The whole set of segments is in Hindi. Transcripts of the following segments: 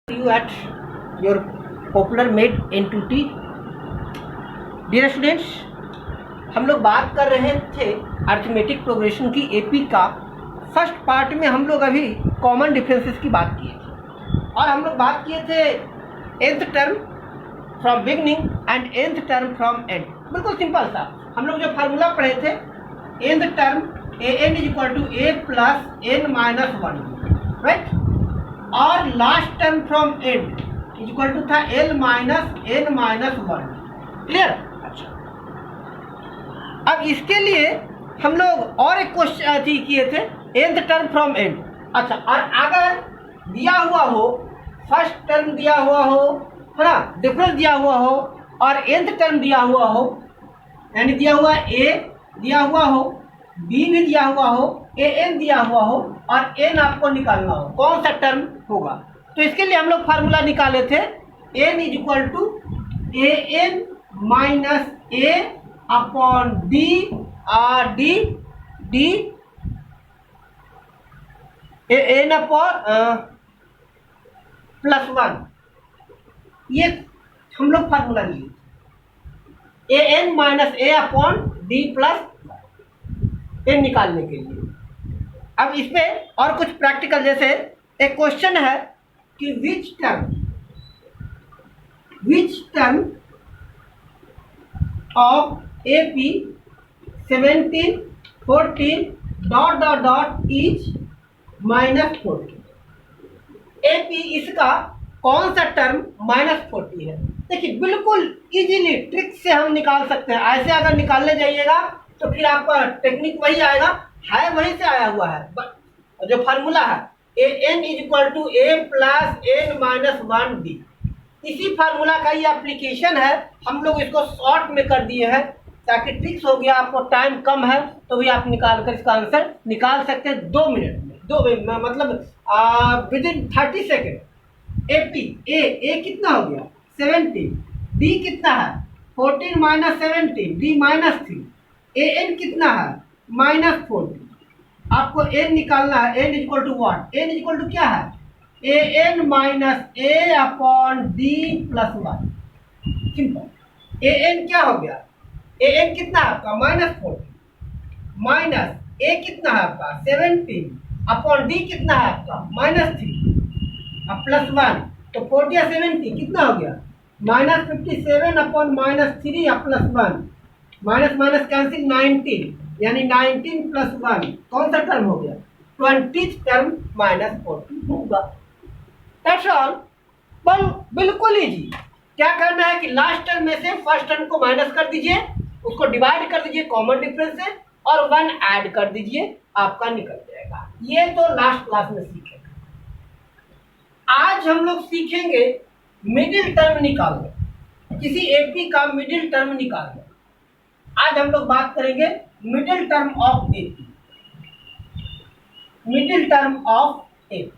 You at your popular made N2T. Dear students, हम लोग बात कर रहे थे अर्थमेटिक प्रोग्रेशन की एपी का। फर्स्ट पार्ट में हम लोग अभी कॉमन डिफरेंसेस की बात किए थे और हम लोग बात किए थे nth term from beginning and nth term from end. बिल्कुल सिंपल सा हम लोग जो फार्मूला पढ़े थे, nth term an is equal to a plus n minus one, right, और last term from end is equal to था l minus n minus one. Clear? अच्छा, अब इसके लिए हम लोग और एक क्वेश्चन किए थे, nth टर्म फ्रॉम एंड। अच्छा, और अगर दिया हुआ हो, फर्स्ट टर्म दिया हुआ हो, है ना, डिफरेंस दिया हुआ हो और nth टर्म दिया हुआ हो, यानी दिया हुआ a दिया हुआ हो, b भी दिया हुआ हो, an दिया हुआ हो और n आपको निकालना हो, कौन सा टर्म होगा। तो इसके लिए हम लोग फार्मूला निकाले थे, n is equal to an minus a upon d D n upon plus one. ये हम लोग फार्मूला लिए an minus a upon D plus n निकालने के लिए। अब इसमें और कुछ प्रैक्टिकल, जैसे एक क्वेश्चन है कि which term of AP 17, 14 dot dot dot is minus 40। AP इसका कौन सा टर्म माइनस 40 है। देखिए, बिल्कुल इजीली ट्रिक से हम निकाल सकते हैं। ऐसे अगर निकालने जाइएगा तो फिर आपका टेक्निक वही आएगा, है वहीं से आया हुआ है। जो फार्मूला है an is equal to a plus n minus one D, इसी फार्मूला का ही एप्लीकेशन है। हम लोग इसको शॉर्ट में कर दिए हैं ताकि ट्रिक्स हो गया, आपको टाइम कम है तो भी आप निकाल कर इसका आंसर निकाल सकते हैं 2 मिनट में, मतलब विद इन 30 सेकेंड। ए कितना हो गया 17, डी कितना है 14 माइनस 17, डी माइनस 3, an कितना है माइनस 40। आपको n निकालना है, n is equal to what, n is equal to क्या है an minus a upon D plus one. Simple. an क्या हो गया, an कितना है आपका माइनस 40, माइनस a कितना है आपका 17 अपॉन डी कितना है आपका माइनस 3 अब प्लस वन, तो 40 या 70 कितना हो गया minus 57 upon minus 3 plus one, minus minus cancel 19, यानी 19 प्लस वन कौन सा टर्म हो गया 20th टर्म माइनस 40 होगा। That's all. बिल्कुल इजी। क्या करना है कि लास्ट टर्म में से फर्स्ट टर्म को माइनस कर दीजिए, उसको डिवाइड कर दीजिए कॉमन डिफरेंस से और 1 ऐड कर दीजिए, आपका निकल जाएगा। ये तो लास्ट क्लास में सीखेंगे। आज हम लोग सीखेंगे मिडिल टर्म निकालना, किसी एपी का मिडिल टर्म निकालना। आज हम लोग बात करेंगे middle term of AP. Middle term of AP.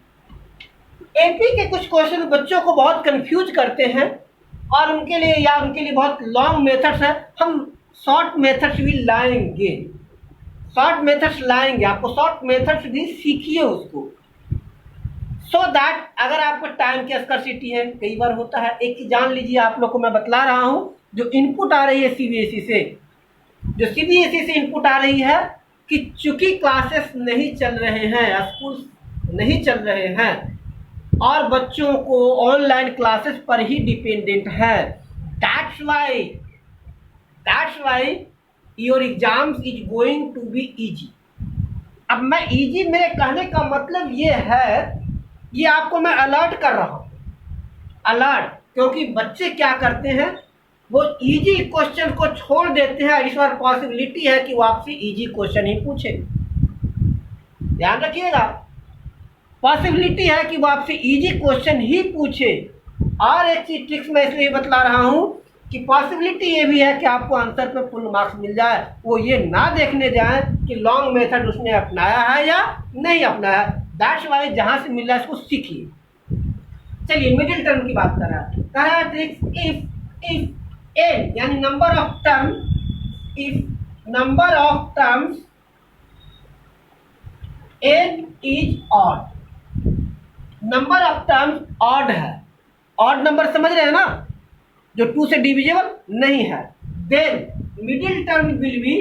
AP के कुछ क्वेश्चन बच्चों को बहुत कंफ्यूज करते हैं और उनके लिए बहुत लॉन्ग मेथड्स है। हम शॉर्ट मेथड्स भी लाएंगे, आपको शॉर्ट मेथड्स भी सीखिए उसको, सो दैट अगर आपको टाइम की स्कर्सिटी है, कई बार होता है। एक चीज जान लीजिए, आप लोग को मैं बतला रहा हूं, जो इनपुट आ रही है सीबीएसई से इनपुट आ रही है कि चूंकि क्लासेस नहीं चल रहे हैं, स्कूल नहीं चल रहे हैं और बच्चों को ऑनलाइन क्लासेस पर ही डिपेंडेंट है, that's why your exams is going to be easy. अब मैं इजी, मेरे कहने का मतलब ये है, ये आपको मैं अलर्ट कर रहा हूँ, अलर्ट, क्योंकि बच्चे क्या करते हैं, वो इजी क्वेश्चन को छोड़ देते हैं। इस बार पॉसिबिलिटी है कि वो आपसे इजी क्वेश्चन ही पूछे, ध्यान रखिएगा, पॉसिबिलिटी है कि वो आपसे इजी क्वेश्चन ही पूछे। और एक चीज ट्रिक्स मैं इसलिए बतला रहा हूँ कि पॉसिबिलिटी ये भी है कि आपको आंसर पे फुल मार्क्स मिल जाए, वो ये ना देखने जाए कि लॉन्ग मेथड उसने अपनाया है या नहीं अपनाया। दैट्स वाई जहाँ से मिल रहा है उसको सीखिए। चलिए मिडिल टर्म की बात कर रहा है ट्रिक्स। इफ n यानी number of terms n is odd, number of terms odd है, ऑड नंबर समझ रहे हैं ना, जो 2 से डिविजिबल नहीं है, then middle term will be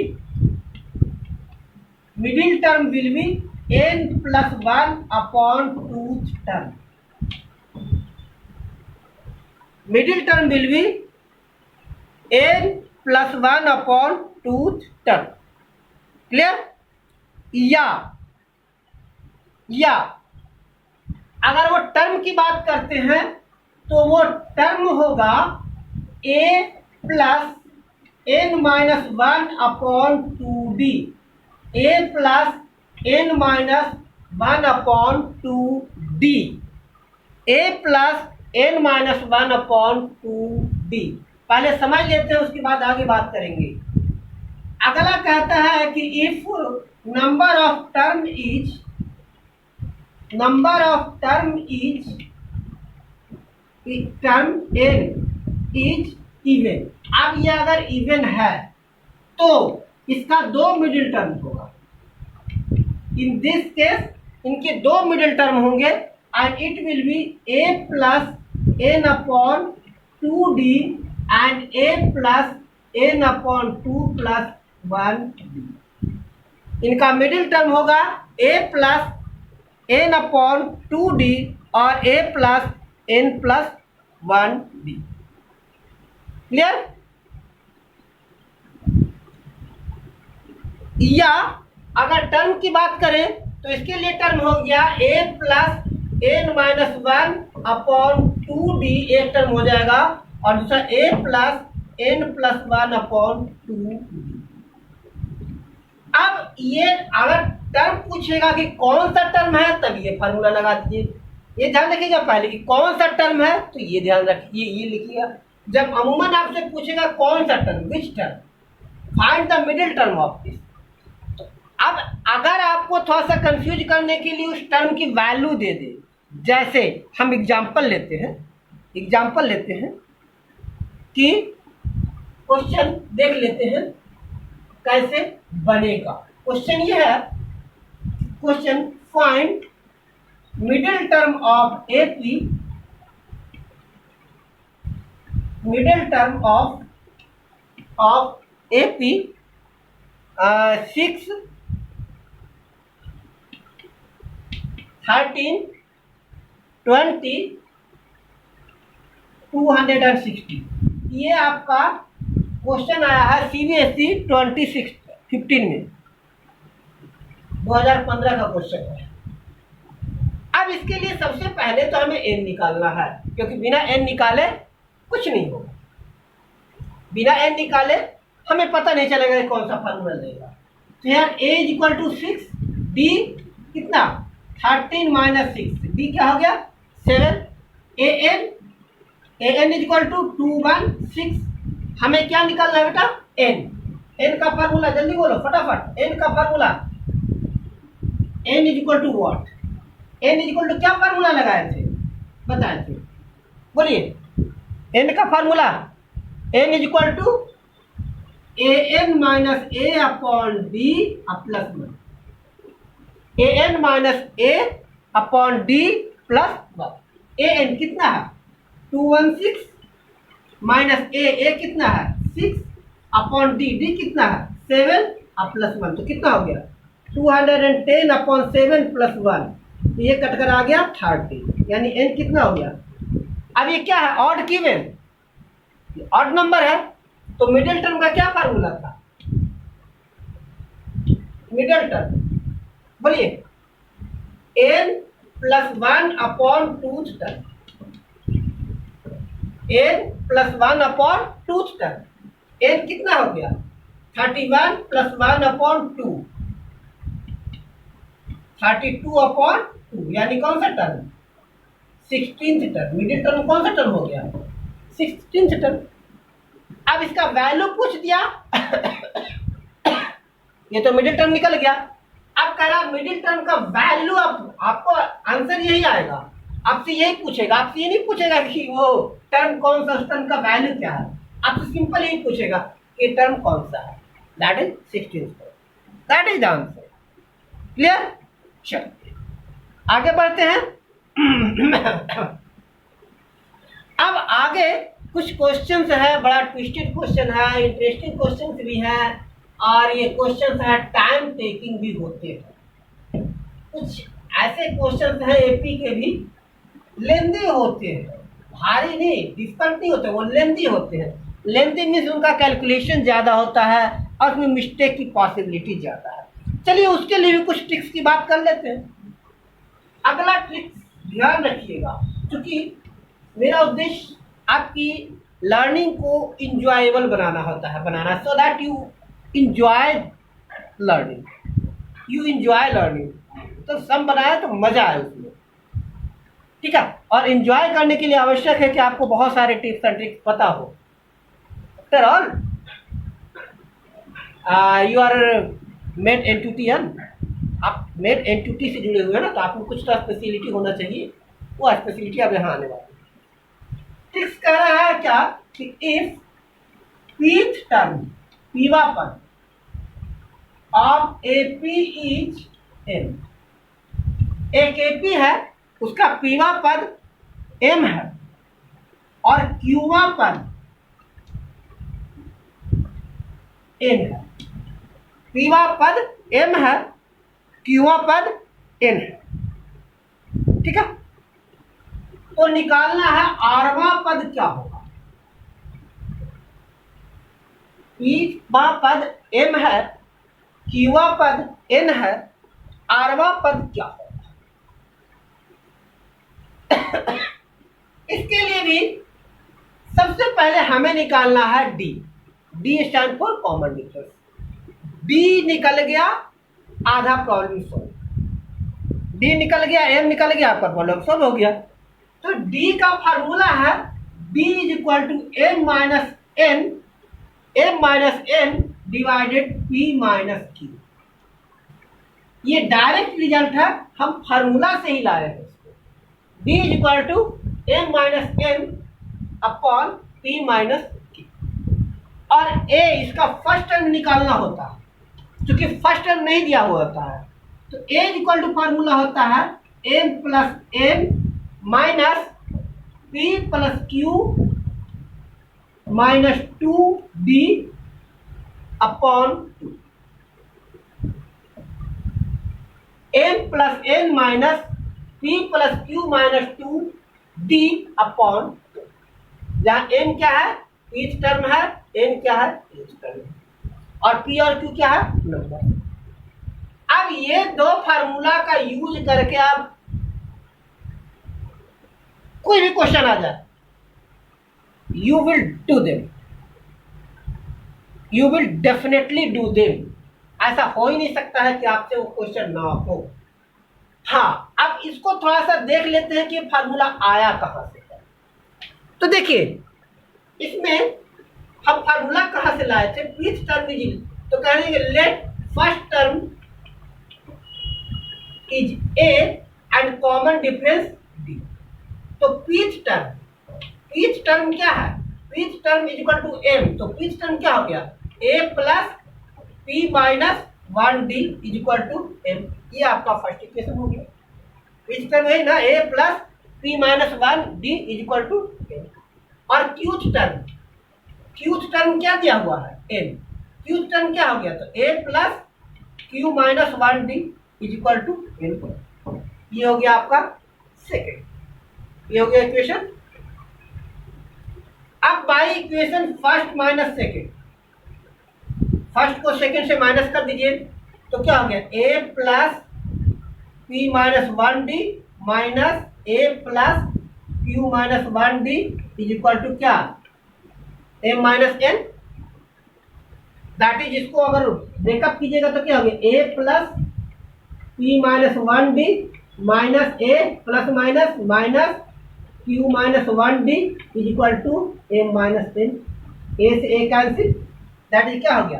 n plus 1 upon 2th term. Middle term will be n plus 1 upon 2th term. Clear? या अगर वो टर्म की बात करते हैं तो वो टर्म होगा a plus n minus 1 upon 2d, a plus n minus 1 upon 2d, a plus n minus 1 upon 2d। पहले समझ लेते हैं, उसके बाद आगे बात करेंगे। अगला कहता है कि if number of term is term n is even. अब ये अगर इवन है तो इसका 2 मिडिल टर्म होगा। इन दिस केस इनके 2 मिडिल टर्म होंगे and it will B a plus n upon 2d and a plus n upon 2 plus 1d। इनका मिडिल टर्म होगा a plus n upon 2d और a plus n plus 1d। Clear? या अगर टर्म की बात करें तो इसके लिए टर्म हो गया a plus n minus 1 upon 2d, एक टर्म हो जाएगा, और दूसरा a plus n plus 1 upon 2d। अब ये अगर टर्म पूछेगा कि कौन सा टर्म है तब ये फार्मूला लगा दीजिए। ये ध्यान रखिएगा पहले कि कौन सा टर्म है, तो ये ध्यान रखिए, ये लिखिएगा। जब अमूमन आपसे पूछेगा कौन सा term, which term, find the middle term of this. अब अगर आपको थोड़ा सा कंफ्यूज करने के लिए उस टर्म की वैल्यू दे दे, जैसे हम एग्जांपल लेते हैं कि क्वेश्चन देख लेते हैं कैसे बनेगा। क्वेश्चन ये है, question find middle term of AP, middle term of AP 6, 13, 20, 260। ये आपका क्वेश्चन आया है CBSE 2015 में, 2015 का क्वेश्चन है। अब इसके लिए सबसे पहले तो हमें n निकालना है, क्योंकि बिना n निकाले कुछ नहीं होगा। बिना n निकाले हमें पता नहीं चलेगा कि कौन सा फार्मूला लेगा। तो यार a is equal to 6, d कितना 13 माइनस 6, d क्या हो गया 7, an इज इक्वल टू 216। हमें क्या निकालना है बेटा, n का फार्मूला, जल्दी बोलो फटाफट, n का formula, n is equal to what, n is equal to क्या फार्मूला लगाए थे, बताए थे, बोलिए। n का formula n is equal to an minus a upon d plus 1, an minus a upon d plus 1। an कितना है 216 माइनस a कितना है 6 अपॉन d कितना है 7 प्लस 1, तो कितना हो गया 210 अपॉन 7 प्लस 1, तो ये कटकर आ गया 30, यानी n कितना हो गया। अब ये क्या है, ऑड की इवन, ऑड नंबर है, तो मिडिल टर्म का क्या फार्मूला था, मिडिल टर्म बोलिए n plus 1 upon 2th term, n plus 1 upon 2th term, n कितना हो गया 31 प्लस 1 अपॉन 2, 32 अपॉन 2, यानी कौन सा term 16th term. Middle term कौन सा टर्म हो गया 16th टर्म। अब इसका वैल्यू पूछ दिया ये तो मिडिल टर्म निकल गया। अब कह रहा मिडिल टर्म का वैल्यू, आपको आंसर यही आएगा, आपसे यही पूछेगा, आपसे ये नहीं पूछेगा कि वो टर्म कौन सा, उस टर्म का वैल्यू क्या है, आपसे सिंपल यही पूछेगा कि टर्म कौन सा है, that is 16th term, that is the answer. Clear? चलिए आगे बढ़ते हैं। अब आगे कुछ क्वेश्चंस है, बड़ा ट्विस्टेड क्वेश्चन है, इंटरेस्टिंग क्वेश्चंस भी है, और ये क्वेश्चंस है टाइम टेकिंग भी होते हैं। कुछ ऐसे क्वेश्चंस हैं एपी के भी लेंदी होते हैं, भारी नहीं, डिफिकल्ट नहीं होते, वो लेंदी होते हैं। लेंदी मीन्स उनका कैलकुलेशन ज़्यादा होता है और उसमें मिस्टेक की पॉसिबिलिटी ज़्यादा है। चलिए उसके लिए भी कुछ ट्रिक्स की बात कर लेते हैं। अगला ट्रिक्स ध्यान रखिएगा, क्योंकि मेरा उद्देश्य आपकी लर्निंग को इंजॉयबल बनाना होता है, बनाना, so that you enjoy learning, you enjoy learning. तो सम बनाया तो मजा आए उसमें, ठीक है। और इंजॉय करने के लिए आवश्यक है कि आपको बहुत सारे टिप्स एंड ट्रिक्स पता हो। After all you are made entity, आप मेड एंटिटी से जुड़े हुए हैं ना, तो आपको कुछ तो स्पेशलिटी होना चाहिए, वो स्पेशलिटी अब यहाँ आने वाली है। ट्रिक्स कह रहा है क्या कि इफ पीथ टर्म, पीवा पद ऑफ एपी इज एम, एक एपी है उसका पीवा पद एम है और क्यूवा पद एन है। पीवा पद एम है, क्यूवा पद एन है, ठीक है। तो निकालना है आरवा पद क्या होगा। पीवा पद एम है, क्यूवा पद एन है, आरवा पद क्या होगा। इसके लिए भी सबसे पहले हमें निकालना है D. D stand for common difference. D निकल गया, आधा प्रॉब्लम सॉल्व। डी निकल गया, एम निकल गया, आपका प्रॉब्लम सॉल्व हो गया। तो डी का फार्मूला है B is equal to M minus N divided P minus Q. ये डायरेक्ट रिजल्ट है, हम फार्मूला से ही लाए हैं। b is equal to M minus N upon P minus Q. और a इसका फर्स्ट टर्म निकालना होता है, क्योंकि फर्स्ट टर्म नहीं दिया हुआ होता है। तो a is equal to formula होता है m plus n minus p plus Q minus 2d upon 2। m plus n minus p plus Q minus 2d upon 2। जहाँ m क्या है, pth टर्म है, n क्या है, pth टर्म है, और p और q क्या है, नंबर। अब ये दो फार्मूला का यूज करके आप कोई भी क्वेश्चन आ जाए, you will do them, you will definitely do them. ऐसा हो ही नहीं सकता है कि आपसे वो क्वेश्चन ना हो। हाँ, अब इसको थोड़ा सा देख लेते हैं कि फार्मूला आया कहाँ से है। तो देखिए इसमें हम फार्मूला कहाँ से लाए थे, पीथ टर्म इज, तो कहेंगे let first term is A and common difference D. तो पीथ टर्म क्या है, pth term is equal to M. तो पीथ टर्म क्या हो गया, A plus P minus 1d is equal to M. ये आपका फर्स्ट इक्वेशन हो गया। पीथ टर्म है ना, A plus P minus 1d is equal to M. और क्यूथ टर्म क्या दिया हुआ है, एन। क्यूथ टर्म क्या हो गया, तो A plus Q minus 1d is equal to N. ये हो गया आपका सेकेंड, ये हो गया इक्वेशन। अब by equation first minus second, first को सेकेंड से माइनस कर दीजिए, तो क्या हो गया, A plus P minus 1d minus A plus Q minus 1d is equal to क्या, M minus N. That is, इसको अगर ब्रेकअप कीजिएगा तो क्या हो गया, A plus P minus 1d minus A plus minus minus Q minus 1d is equal to M minus N. A से ए कैंसिल, दैट इज क्या हो गया।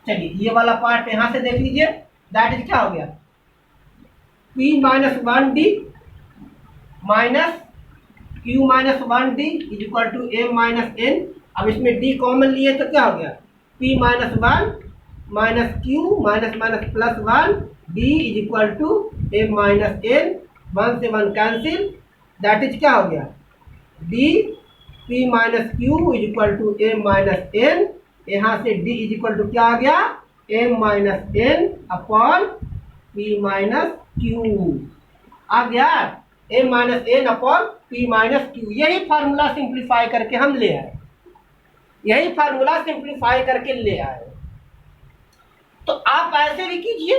चलिए ये वाला पार्ट यहां से देख लीजिए, दैट इज क्या हो गया, p minus 1d minus q minus 1d is equal to M minus N. अब इसमें d कॉमन लिए तो क्या हो गया, p minus 1 minus q minus minus plus 1 d is equal to M minus N 1 से 1 कैंसिल, दैट इज क्या हो गया, D P minus Q is equal to M minus N. यहाँ से डी इज इक्वल टू क्या आ गया, M minus N upon P minus Q आ गया, M minus N upon P minus Q. यही फार्मूला सिंप्लीफाई करके हम ले आए, यही फार्मूला सिंप्लीफाई करके ले आए। तो आप ऐसे भी कीजिए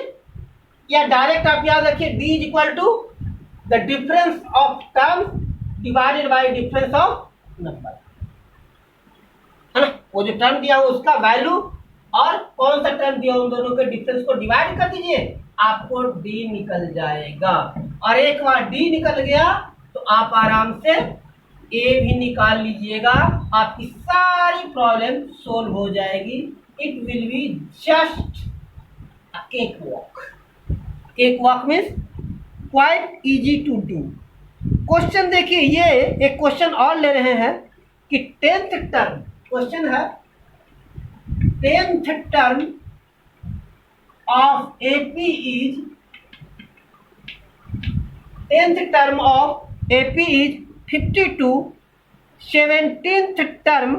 या डायरेक्ट आप याद रखिए, D is equal to the difference of terms divided by difference of number, है ना। वो जो टर्म दिया हो उसका वैल्यू और कौन सा टर्म दिया उन दोनों के डिफरेंस को डिवाइड कर दीजिए, आपको डी निकल जाएगा। और एक बार डी निकल गया तो आप आराम से ए भी निकाल लीजिएगा, आपकी सारी प्रॉब्लम सोल्व हो जाएगी। It will be just a cake walk. Cake walk means quite easy to do. Question देखिए, ये एक क्वेश्चन और ले रहे हैं कि 10th टर्म, क्वेश्चन है 10th term of AP is 10th term of AP is 52, 17th term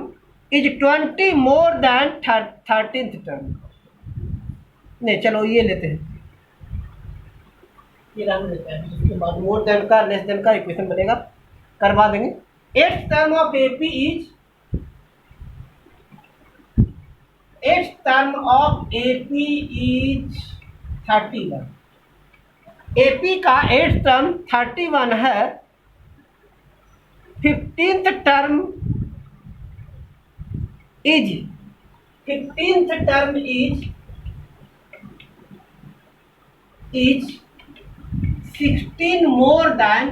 is 20 more than 13th term. नहीं चलो ये लेते हैं, ये रन लेते हैं, उसके बाद मोर देन का लेस देन का इक्वेशन बनेगा, करवा देंगे। 8th term of AP is 8th term of AP is 31। AP का 8th टर्म 31 है। 15th term is 15th term is 16 more then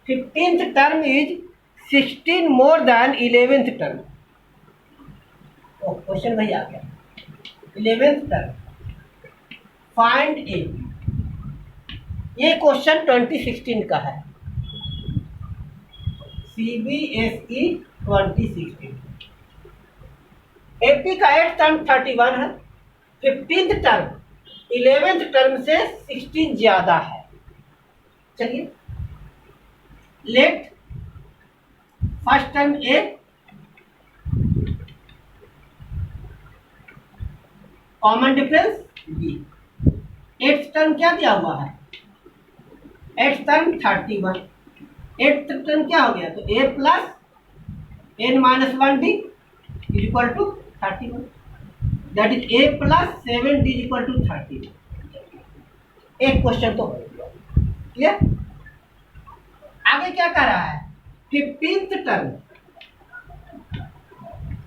15th term is 16 more than 11th term. Question वही आ गया, 11th टर्म फाइंड ए। ये क्वेश्चन 2016 का है, CBSE 2016। एपी का 8th टर्म 31 है, 15th टर्म 11th टर्म से 16 ज्यादा है। चलिए let first term A, common difference B. 8th term क्या दिया हुआ है, 8th टर्म 31, 8th टर्म क्या हो गया, तो a plus n minus 1d is equal to 31, that is a plus 7d is equal to 30। एक क्वेश्चन तो हो गया, क्लियर। आगे क्या कर रहा है, 15th term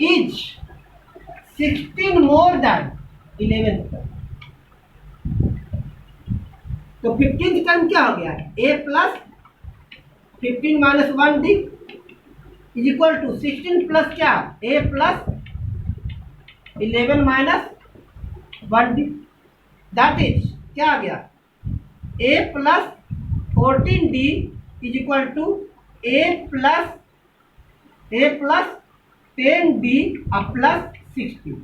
is 16 more than 11th term. तो 15th टर्म क्या हो गया, a plus 15 minus 1d is equal to 16 plus क्या, a plus 11 minus 1d, that is क्या आ गया, a plus 14d is equal to a plus 10d plus 16।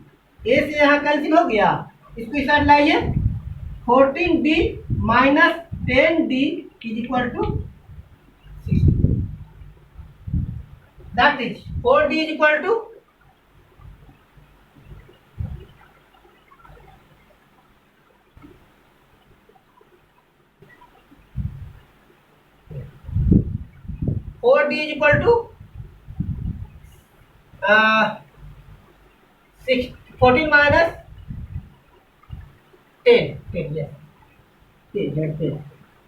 a से यहाँ कैंसिल हो गया, इसको इस साइड लाइए, 14d minus 10d is equal to 16, that is 4d is equal to 4d is equal to 14 minus 10, yes,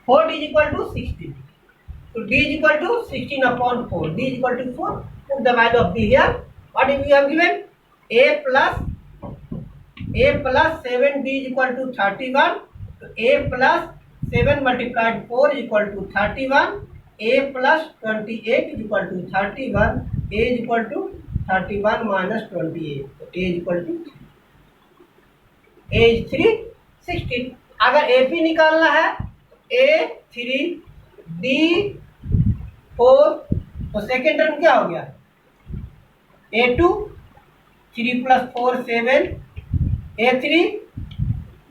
4d is equal to 16. So d is equal to 16 upon 4. D is equal to 4. Put the value of d here. What if we have given a plus 7d is equal to 31. So a plus 7 multiplied 4 is equal to 31. A plus 28 is equal to 31. A is equal to 31 minus 28. So A is equal to A is 3, 16. अगर AP निकालना है A 3 D 4, तो सेकेंड टर्म क्या हो गया, A2 3 plus 4 7, A3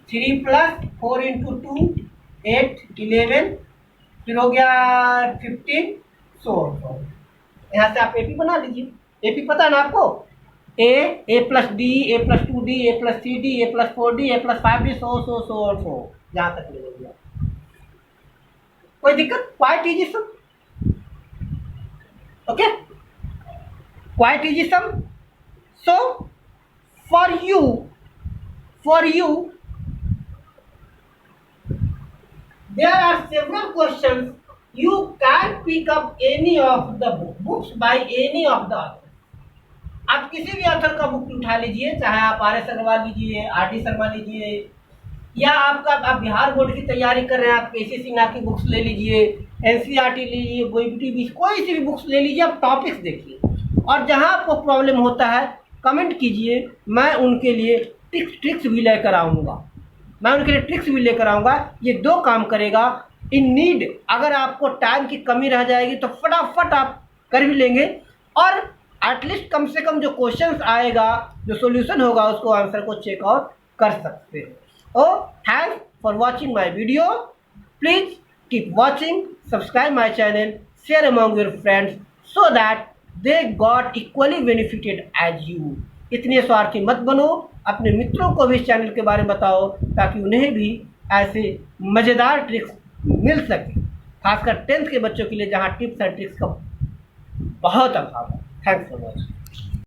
3 plus 4 into 2 8 11 फिर हो गया 15 16। यहाँ से आप एपी बना लीजिए। एपी पता है ना आपको, A plus D, A plus 2 D, A plus 3 D, A plus 4 D, A plus 5 D, so और सो, यहाँ तक ले लीजिए। कोई दिक्कत? Quite easy sum. Okay, quite easy sum. So for you there are several questions you can pick up any of the books by any of the author। आप किसी भी ऑथर का बुक उठा लीजिए, चाहे आप RS अग्रवाल लीजिए, RD शर्मा लीजिए, या आप बिहार बोर्ड की तैयारी कर रहे हैं, आप KC सिन्हा की बुक्स ले लीजिए, NCERT लीजिए, BOET, कोई सी भी बुक्स ले लीजिए। आप टॉपिक्स देखिए और जहां आपको प्रॉब्लम होता है कमेंट कीजिए, मैं उनके लिए ट्रिक्स भी लेकर आऊँगा। ये 2 काम करेगा। इन नीड अगर आपको टाइम की कमी रह जाएगी तो फटाफट आप कर भी लेंगे, और एटलीस्ट कम से कम जो क्वेश्चंस आएगा, जो सॉल्यूशन होगा, उसको आंसर को चेकआउट कर सकते हैं। Thanks for watching my video. Please keep watching, subscribe my channel, share among your friends so that they got equally benefited as you. इतने स्वार्थी मत बनो, अपने मित्रों को भी इस चैनल के बारे में बताओ ताकि उन्हें भी ऐसे मज़ेदार ट्रिक्स मिल सके, खासकर 10th के बच्चों के लिए जहां टिप्स एंड ट्रिक्स का बहुत अभाव है। Thanks for watching.